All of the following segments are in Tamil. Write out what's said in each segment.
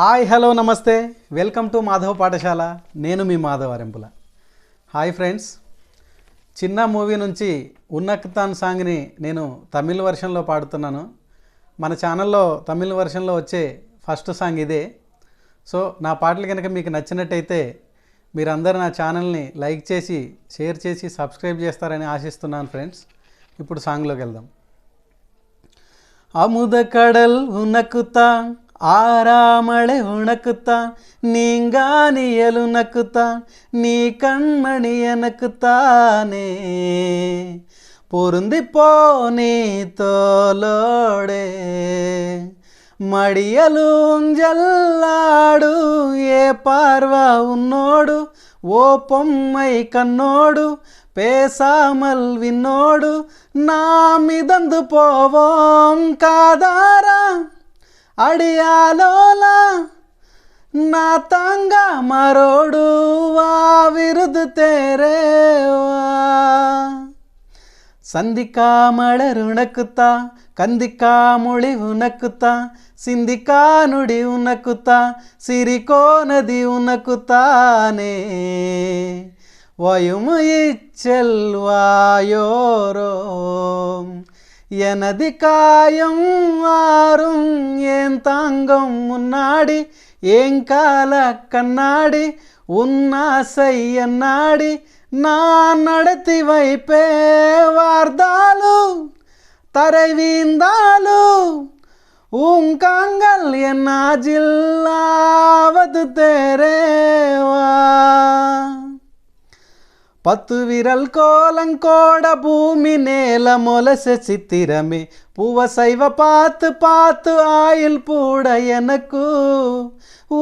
హాయ్ హలో నమస్తే వెల్కమ్ టు మాధవ్ పాఠశాల. నేను మీ మాధవ్ అరెంపుల. హాయ్ ఫ్రెండ్స్, చిన్న మూవీ నుంచి ఉన్నక్తాన్ సాంగ్ని నేను తమిళ వర్షన్లో పాడుతున్నాను. మన ఛానల్లో తమిళ వర్షన్లో వచ్చే ఫస్ట్ సాంగ్ ఇదే. సో నా పాటలు కనుక మీకు నచ్చినట్టయితే మీరందరూ నా ఛానల్ని లైక్ చేసి షేర్ చేసి సబ్స్క్రైబ్ చేస్తారని ఆశిస్తున్నాను ఫ్రెండ్స్. ఇప్పుడు సాంగ్లోకి వెళ్దాం. அமுத கடல் உனக்குத்தான், ஆறாமழை உனக்குத்தான், நீங்கானியல் உனக்குத்தான், நீ கண்மணி எனக்குத்தானே, பொருந்திப்போ நீ தோலோடே, மடியலூஞ்சல்லாடு ఏ பார்வா உன்னோடு, ஓ பொம்மை கண்ணோடு பேசாமல் விண்ணோடு நாம் மிதந்து போவோம் காதாரா அடியாலோலா నా తంగ మరోడు వా విరుదు తేరేవా சந்திக்கா மலர் உனக்குத்தா, கந்திக்கா மொழி உனக்குத்தா, சிந்திக்கா நுடி உனக்குத்தா, சிரிக்கோ நதி உனக்குத்தானே, வயுமுயிச்செல்வாயோரோ எனது காயம் ஆறும் ஏன் தாங்கம் முன்னாடி ஏன் கால கண்ணாடி உன்னாசை என்னாடி நான் நடத்தி வைப்பே வார்த்தாலு தரை வீந்தாலு உங்காங்கள் என் ஆஜில்லாவது தேரேவா పత్తు విరల్ కోలంకోడ భూమి నేల మొలస చిత్తిరమే పువ్వ సైవ పాத்து పాத்து ఆయిల్ పూడ ఎనకు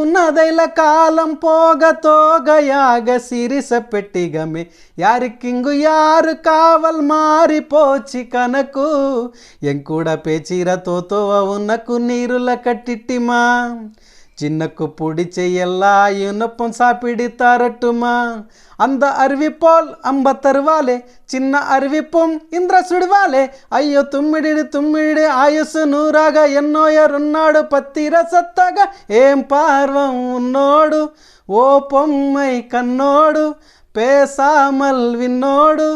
ఉన్నదైల కాలం పోగ తోగయాగ సిరిస పెట్టిగమే యారికింగు యారు కావల్ మారిపోచి కనకు ఎంకూడ పేచిర తోతోవ ఉన్నకు నీరుల కట్టిట్టిమా சின்னக்கு பிடிச்ச எல்லா யுனப்பும் சாப்பிடித்தாரட்டுமா அந்த அருவிப்போல் அம்ப தருவாலே சின்ன அருவிப்பும் இந்திர சுடுவாலே ஐயோ தும்மிடி தும்மிடி ஆயுசு நூறாக என்னோயருன்னாடு பத்திர சத்தக ஏம் பார்வம் உன்னோடு ஓ பொம்மை கண்ணோடு பேசாமல் விண்ணோடு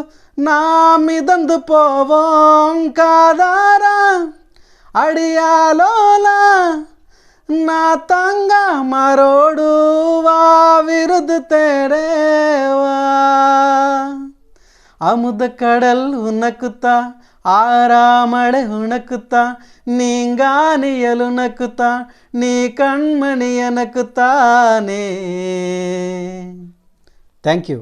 நாம் மிதந்து போவோம் காதாரா அடியாலோலா నా తంగ మరోడు వా విరుదు తేరేవా அமுத கடல் உனக்குத்தா, ஆறாமழை உனக்குத்தா, நீங்கானியல் உனக்குத்தா, நீ கண்மணி எனக்குத்தானே. தேங்க்யூ.